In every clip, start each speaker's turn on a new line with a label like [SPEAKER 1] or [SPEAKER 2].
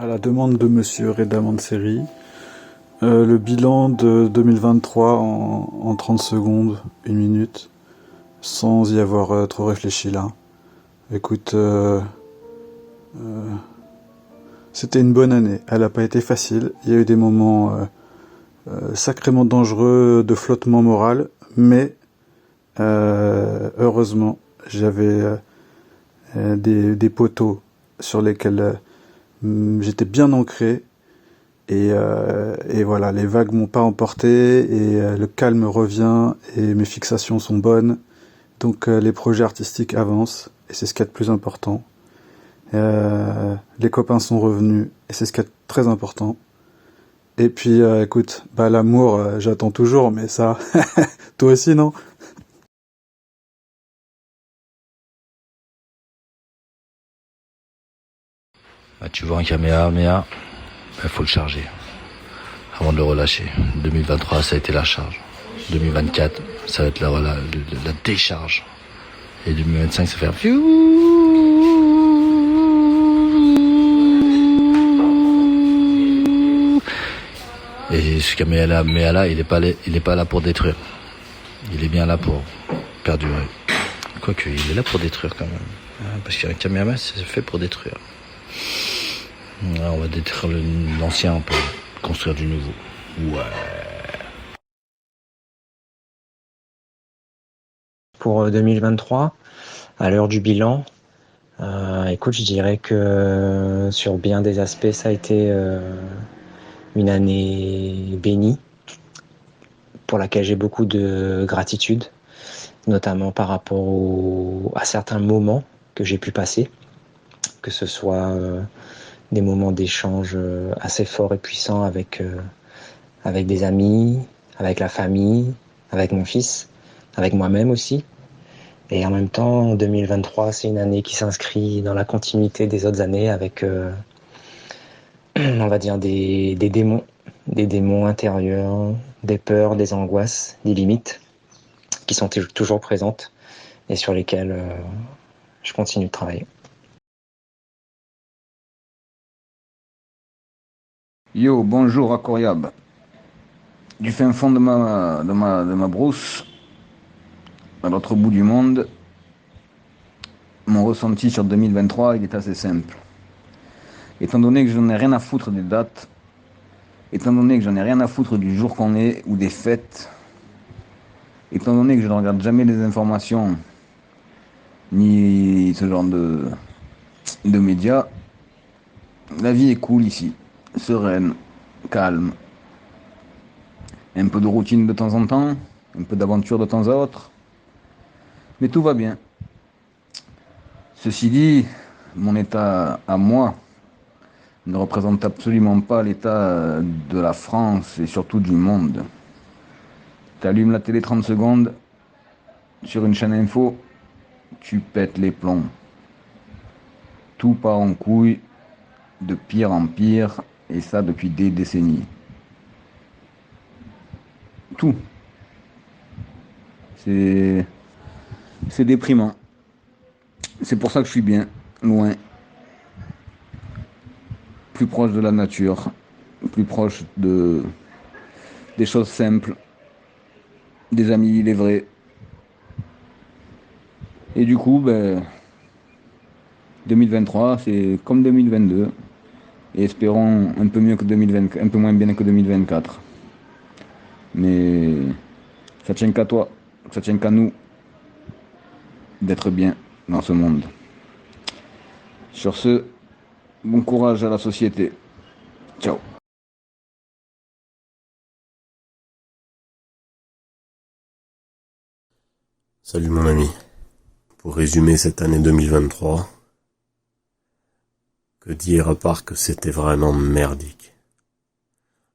[SPEAKER 1] À la demande de Monsieur Reda Manseri, le bilan de 2023 en 30 secondes, 1 minute, sans y avoir trop réfléchi là. Écoute, c'était une bonne année. Elle n'a pas été facile. Il y a eu des moments sacrément dangereux de flottement moral, mais heureusement, j'avais des poteaux sur lesquels j'étais bien ancré. Et voilà, les vagues m'ont pas emporté et le calme revient et mes fixations sont bonnes. Donc les projets artistiques avancent et c'est ce qu'il y a de plus important. Les copains sont revenus et c'est ce qu'il y a de très important. Et puis écoute, l'amour j'attends toujours, mais ça, toi aussi non?
[SPEAKER 2] Tu vois un Kamehameha, il faut le charger avant de le relâcher. 2023, ça a été la charge. 2024, ça va être la décharge. Et 2025, ça va faire... Et ce Kamehameha, il est pas là pour détruire. Il est bien là pour perdurer. Quoique, il est là pour détruire quand même. Parce qu'un Kamehameha, c'est fait pour détruire. On va détruire l'ancien pour construire du nouveau. Ouais.
[SPEAKER 3] Pour 2023, à l'heure du bilan, écoute, je dirais que sur bien des aspects, ça a été une année bénie, pour laquelle j'ai beaucoup de gratitude, notamment par rapport à certains moments que j'ai pu passer, que ce soit des moments d'échange assez forts et puissants avec des amis, avec la famille, avec mon fils, avec moi-même aussi. Et en même temps, 2023, c'est une année qui s'inscrit dans la continuité des autres années avec, on va dire, des démons intérieurs, des peurs, des angoisses, des limites qui sont toujours présentes et sur lesquelles je continue de travailler.
[SPEAKER 4] Yo, bonjour à Coriab. Du fin fond de ma brousse, à l'autre bout du monde, mon ressenti sur 2023, il est assez simple. Étant donné que je n'en ai rien à foutre des dates, étant donné que j'en ai rien à foutre du jour qu'on est ou des fêtes, étant donné que je ne regarde jamais les informations ni ce genre de médias, la vie est cool ici, sereine, calme. Un peu de routine de temps en temps, un peu d'aventure de temps à autre, mais tout va bien. Ceci dit, mon état à moi ne représente absolument pas l'état de la France et surtout du monde. T'allumes la télé 30 secondes, sur une chaîne info, tu pètes les plombs. Tout part en couille, de pire en pire, et ça depuis des décennies. Tout. C'est déprimant. C'est pour ça que je suis bien, loin. Plus proche de la nature, plus proche des choses simples, des amis, les vrais. Et du coup, 2023, c'est comme 2022. Et espérons un peu mieux que 2020, un peu moins bien que 2024. Mais ça tient qu'à toi, ça tient qu'à nous d'être bien dans ce monde. Sur ce, bon courage à la société. Ciao.
[SPEAKER 5] Salut mon ami. Pour résumer cette année 2023, que dire à part que c'était vraiment merdique.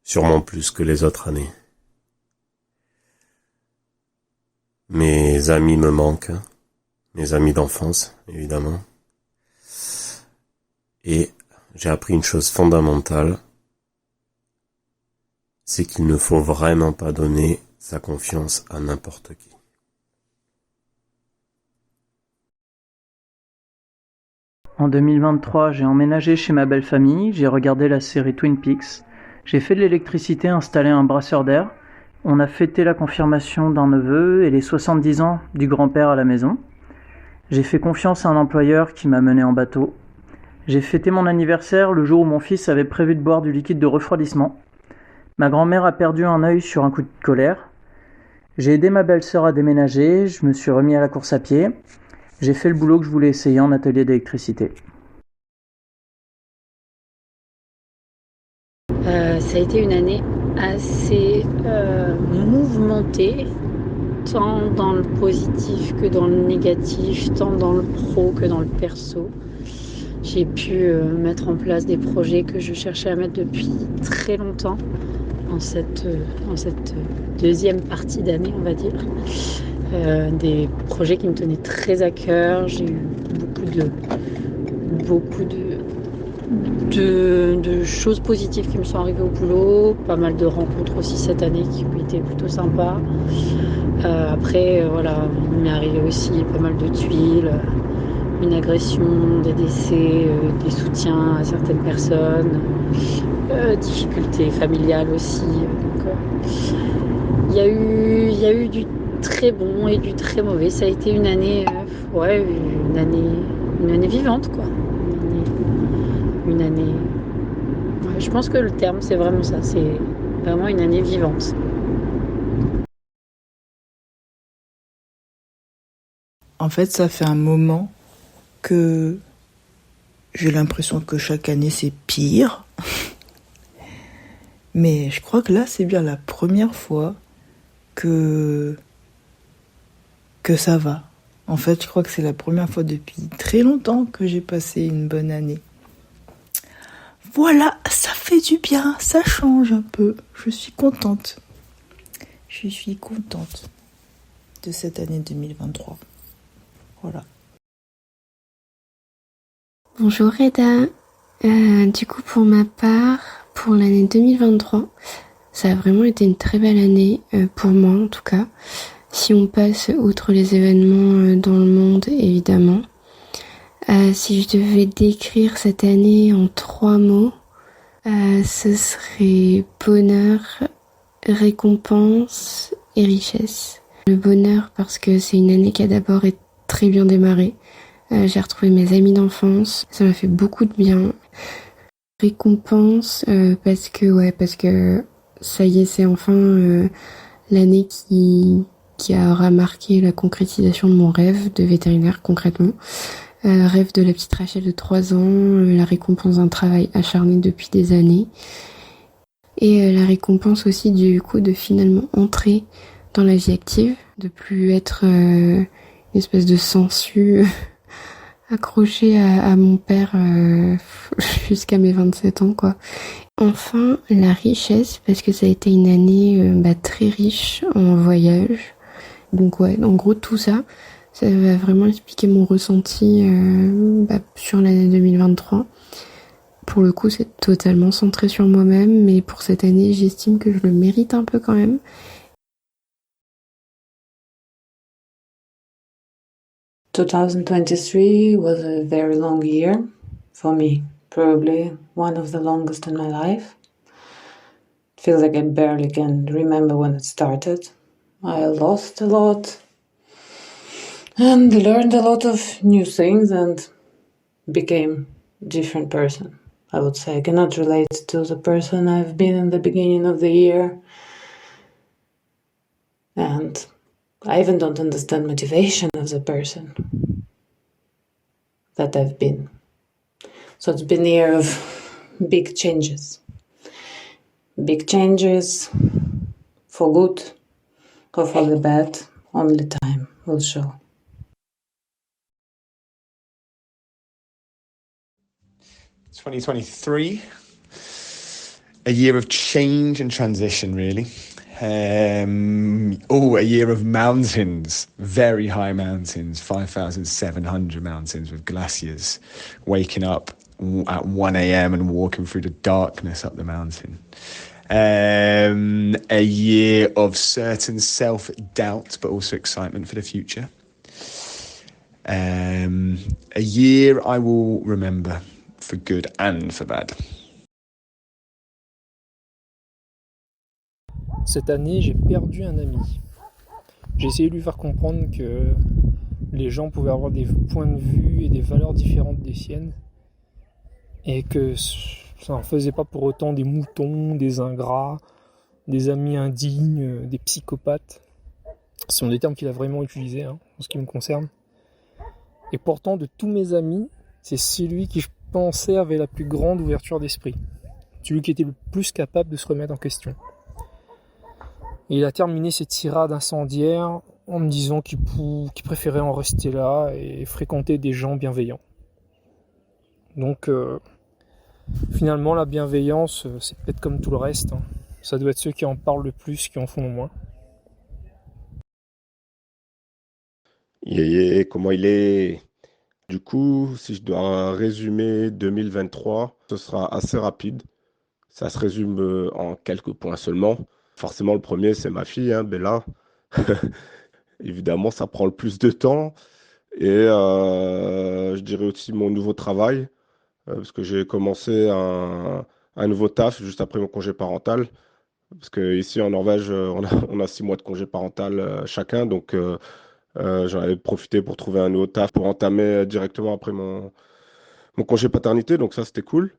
[SPEAKER 5] Sûrement plus que les autres années. Mes amis me manquent, mes amis d'enfance, évidemment. Et j'ai appris une chose fondamentale, c'est qu'il ne faut vraiment pas donner sa confiance à n'importe qui.
[SPEAKER 6] En 2023, j'ai emménagé chez ma belle famille, j'ai regardé la série Twin Peaks, j'ai fait de l'électricité, installé un brasseur d'air, on a fêté la confirmation d'un neveu et les 70 ans du grand-père à la maison. J'ai fait confiance à un employeur qui m'a mené en bateau. J'ai fêté mon anniversaire le jour où mon fils avait prévu de boire du liquide de refroidissement. Ma grand-mère a perdu un œil sur un coup de colère. J'ai aidé ma belle-sœur à déménager, je me suis remis à la course à pied. J'ai fait le boulot que je voulais essayer en atelier d'électricité.
[SPEAKER 7] Ça a été une année assez mouvementée, tant dans le positif que dans le négatif, tant dans le pro que dans le perso. J'ai pu mettre en place des projets que je cherchais à mettre depuis très longtemps dans cette deuxième partie d'année, on va dire. Des projets qui me tenaient très à cœur. J'ai eu beaucoup de choses positives qui me sont arrivées au boulot, pas mal de rencontres aussi cette année qui ont été plutôt sympas. Après, voilà, il m'est arrivé aussi pas mal de tuiles, une agression, des décès, des soutiens à certaines personnes, difficultés familiales aussi. Donc, il y a eu du très bon et du très mauvais. Ça a été une année, une année vivante, quoi. Une année. Ouais, je pense que le terme, c'est vraiment ça. C'est vraiment une année vivante.
[SPEAKER 8] En fait, ça fait un moment que j'ai l'impression que chaque année c'est pire. Mais je crois que là, c'est bien la première fois que ça va. En fait, je crois que c'est la première fois depuis très longtemps que j'ai passé une bonne année. Voilà, ça fait du bien, ça change un peu. Je suis contente. Je suis contente de cette année 2023. Voilà.
[SPEAKER 9] Bonjour Reda. Du coup, pour ma part, pour l'année 2023, ça a vraiment été une très belle année, pour moi en tout cas. Si on passe outre les événements dans le monde, évidemment. Si je devais décrire cette année en 3 mots, ce serait bonheur, récompense et richesse. Le bonheur parce que c'est une année qui a d'abord été très bien démarrée. J'ai retrouvé mes amis d'enfance, ça m'a fait beaucoup de bien. Récompense parce que ça y est, c'est enfin l'année qui aura marqué la concrétisation de mon rêve de vétérinaire concrètement. Rêve de la petite Rachel de 3 ans, la récompense d'un travail acharné depuis des années. Et la récompense aussi du coup de finalement entrer dans la vie active, de plus être une espèce de sangsue accrochée à mon père jusqu'à mes 27 ans, quoi. Enfin, la richesse, parce que ça a été une année très riche en voyage. Donc ouais, en gros tout ça, ça va vraiment expliquer mon ressenti sur l'année 2023. Pour le coup, c'est totalement centré sur moi-même, mais pour cette année, j'estime que je le mérite un peu quand même.
[SPEAKER 10] ...2023 was a very long year for me, probably one of the longest in my life. It feels like I barely can remember when it started. I lost a lot and learned a lot of new things and became a different person. I would say I cannot relate to the person I've been in the beginning of the year. And I even don't understand motivation of the person that I've been. So it's been a year of big changes. Big changes for good or for the bad, only time will show.
[SPEAKER 11] ...2023, a year of change and transition, really. A year of mountains, very high mountains, 5,700 mountains with glaciers, waking up at 1 a.m. and walking through the darkness up the mountain. A year of certain self-doubt, but also excitement for the future. A year I will remember for good and for bad.
[SPEAKER 12] Cette année, j'ai perdu un ami. J'ai essayé de lui faire comprendre que les gens pouvaient avoir des points de vue et des valeurs différentes des siennes et que ça n'en faisait pas pour autant des moutons, des ingrats, des amis indignes, des psychopathes. Ce sont des termes qu'il a vraiment utilisés en ce qui me concerne. Et pourtant, de tous mes amis, c'est celui qui, je pensais, avait la plus grande ouverture d'esprit. Celui qui était le plus capable de se remettre en question. Et il a terminé cette tirade incendiaire en me disant qu'il préférait en rester là et fréquenter des gens bienveillants. Donc, finalement, la bienveillance, c'est peut-être comme tout le reste. Ça doit être ceux qui en parlent le plus qui en font le moins.
[SPEAKER 13] Comment il est? Du coup, si je dois résumer 2023, ce sera assez rapide. Ça se résume en quelques points seulement. Forcément, le premier, c'est ma fille, Bella. Évidemment, ça prend le plus de temps. Et je dirais aussi mon nouveau travail, parce que j'ai commencé un nouveau taf juste après mon congé parental. Parce qu'ici en Norvège, on a 6 mois de congé parental chacun. Donc, j'en avais profité pour trouver un nouveau taf pour entamer directement après mon congé paternité. Donc, ça, c'était cool.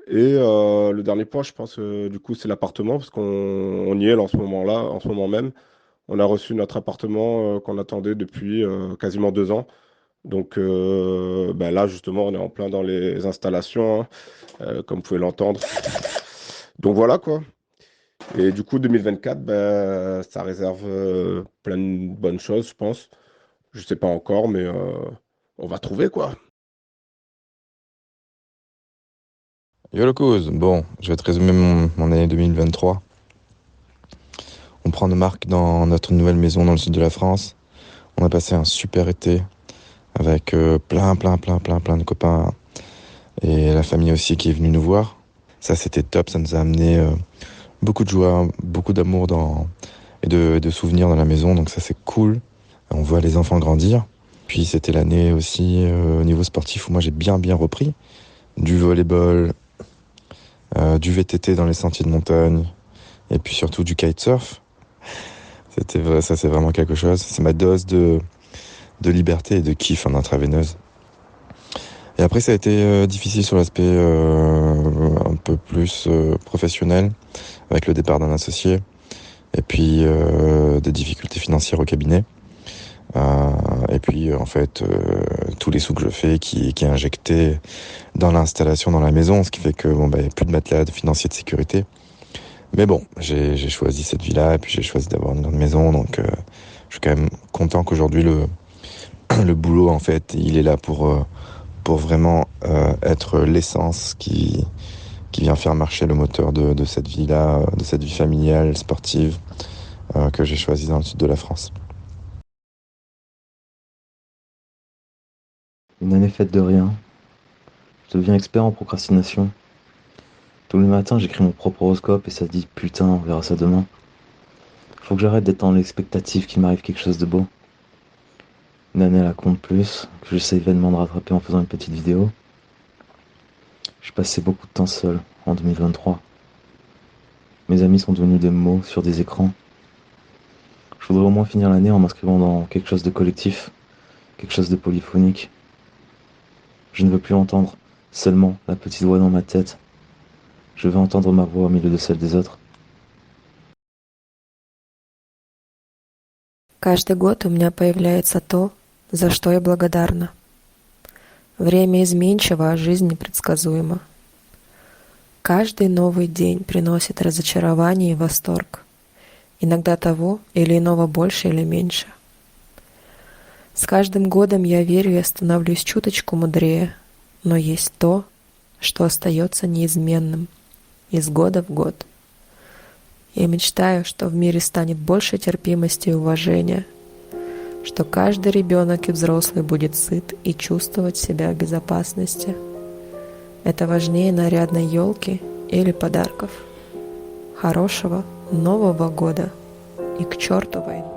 [SPEAKER 13] Et le dernier point, je pense, du coup, c'est l'appartement, parce qu'on y est là, en ce moment même. On a reçu notre appartement qu'on attendait depuis quasiment 2 ans. Donc là, justement, on est en plein dans les installations, comme vous pouvez l'entendre. Donc voilà, quoi. Et du coup, 2024, ça réserve plein de bonnes choses, je pense. Je sais pas encore, mais on va trouver, quoi.
[SPEAKER 14] Yo le cause, bon, je vais te résumer mon année 2023. On prend nos marques dans notre nouvelle maison dans le sud de la France. On a passé un super été avec plein de copains et la famille aussi qui est venue nous voir. Ça, c'était top, ça nous a amené beaucoup de joie, beaucoup d'amour et de souvenirs dans la maison, donc ça, c'est cool. On voit les enfants grandir. Puis c'était l'année aussi au niveau sportif où moi j'ai bien repris. Du volleyball, du VTT dans les sentiers de montagne et puis surtout du kitesurf. Ça, c'est vraiment quelque chose. C'est ma dose de liberté et de kiff en intraveineuse. Et après, ça a été difficile sur l'aspect un peu plus professionnel, avec le départ d'un associé, et puis des difficultés financières au cabinet. Et puis, en fait, tous les sous que je fais qui est injecté dans l'installation dans la maison, ce qui fait que il n'y a plus de matelas de financier de sécurité. Mais bon, j'ai choisi cette vie-là, et puis j'ai choisi d'avoir une grande maison, donc je suis quand même content qu'aujourd'hui le boulot, en fait, il est là pour vraiment être l'essence qui vient faire marcher le moteur de cette vie-là, de cette vie familiale, sportive, que j'ai choisie dans le sud de la France.
[SPEAKER 15] Une année faite de rien. Je deviens expert en procrastination. Tous les matins, j'écris mon propre horoscope et ça dit « Putain, on verra ça demain ». Faut que j'arrête d'être dans l'expectative qu'il m'arrive quelque chose de beau. Une année à la compte plus, que j'essaye vainement de rattraper en faisant une petite vidéo. Je passais beaucoup de temps seul en 2023. Mes amis sont devenus des mots sur des écrans. Je voudrais au moins finir l'année en m'inscrivant dans quelque chose de collectif, quelque chose de polyphonique. Je ne veux plus entendre seulement la petite voix dans ma tête. Je veux entendre ma voix au milieu de celle des autres.
[SPEAKER 16] Каждый год у меня появляется то, за что я благодарна. Время изменчиво, а жизнь непредсказуема. Каждый новый день приносит разочарование и восторг. Иногда того или иного больше или меньше. С каждым годом я верю, я становлюсь чуточку мудрее, но есть то, что остается неизменным из года в год. Я мечтаю, что в мире станет больше терпимости и уважения, что каждый ребенок и взрослый будет сыт и чувствовать себя в безопасности. Это важнее нарядной елки или подарков. Хорошего Нового года и к черту войну.